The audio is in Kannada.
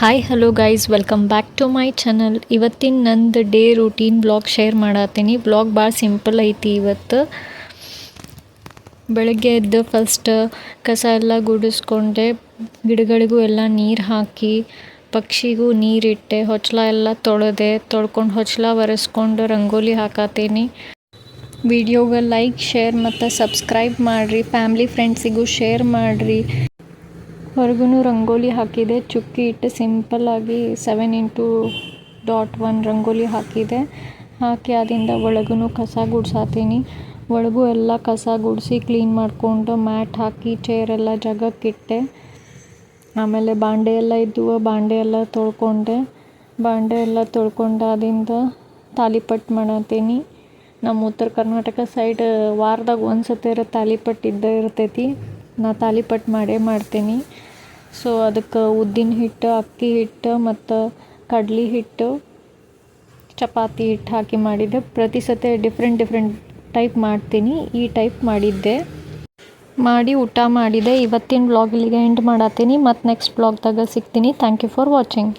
Hi hello guys, welcome back to my channel. ಇವತ್ತಿನ ನಂದು ಡೇ ರೂಟೀನ್ ಬ್ಲಾಗ್ ಶೇರ್ ಮಾಡತ್ತೀನಿ. ಬ್ಲಾಗ್ ಭಾಳ ಸಿಂಪಲ್ ಐತಿ. ಇವತ್ತು ಬೆಳಗ್ಗೆ ಎದ್ದು ಫಸ್ಟ್ ಕಸ ಎಲ್ಲ ಗುಡಿಸ್ಕೊಂಡೆ, ಗಿಡಗಳಿಗೂ ಎಲ್ಲ ನೀರು ಹಾಕಿ, ಪಕ್ಷಿಗೂ ನೀರಿಟ್ಟೆ, ಹೊಚ್ಲ ಎಲ್ಲ ತೊಳ್ಕೊಂಡು ಹೊಚ್ಲ ಒರೆಸ್ಕೊಂಡು ರಂಗೋಲಿ ಹಾಕತ್ತೀನಿ. ವಿಡಿಯೋಗೆ ಲೈಕ್, ಶೇರ್ ಮತ್ತು ಸಬ್ಸ್ಕ್ರೈಬ್ ಮಾಡಿರಿ. ಫ್ಯಾಮ್ಲಿ ಫ್ರೆಂಡ್ಸಿಗೂ ಶೇರ್ ಮಾಡಿರಿ. ಹೊರಗೂ ರಂಗೋಲಿ ಹಾಕಿದೆ, ಚುಕ್ಕಿ ಇಟ್ಟು ಸಿಂಪಲ್ಲಾಗಿ 7x1 ರಂಗೋಲಿ ಹಾಕಿದೆ. ಹಾಕಿ ಅದರಿಂದ ಒಳಗೂ ಕಸ ಗುಡ್ಸಾತೀನಿ. ಒಳಗೂ ಎಲ್ಲ ಕಸ ಗುಡಿಸಿ ಕ್ಲೀನ್ ಮಾಡಿಕೊಂಡು ಮ್ಯಾಟ್ ಹಾಕಿ ಚೇರೆಲ್ಲ ಜಾಗಕ್ಕಿಟ್ಟೆ. ಆಮೇಲೆ ಬಾಂಡೆ ಎಲ್ಲ ಇದ್ವು, ಬಾಂಡೆ ಎಲ್ಲ ತೊಳ್ಕೊಂಡಾದಿಂದ ತಾಲಿಪಟ್ಟು ಮಾಡತ್ತೀನಿ. ನಮ್ಮ ಉತ್ತರ ಕರ್ನಾಟಕ ಸೈಡ್ ವಾರದಾಗ ಒಂದ್ಸತಿ ತಾಲಿಪಟ್ಟು ಇದ್ದೇ ಇರ್ತೈತಿ. ನಾ ತಾಲಿಪಟ್ಟು ಮಾಡ್ತೀನಿ. ಸೊ ಅದಕ್ಕೆ ಉದ್ದಿನ ಹಿಟ್ಟು, ಅಕ್ಕಿ ಹಿಟ್ಟು ಮತ್ತು ಕಡ್ಲೆ ಹಿಟ್ಟು, ಚಪಾತಿ ಹಿಟ್ಟು ಹಾಕಿ ಮಾಡಿದ್ದೆ. ಪ್ರತಿ ಸತಿ ಡಿಫ್ರೆಂಟ್ ಟೈಪ್ ಮಾಡ್ತೀನಿ. ಈ ಟೈಪ್ ಮಾಡಿ ಊಟ ಮಾಡಿದೆ. ಇವತ್ತಿನ ವ್ಲಾಗ್ ಇಲ್ಲಿಗೆ ಎಂಡ್ ಮಾಡತ್ತೀನಿ. ಮತ್ತು ನೆಕ್ಸ್ಟ್ ವ್ಲಾಗ್ದಾಗ ಸಿಗ್ತೀನಿ. Thank you for watching.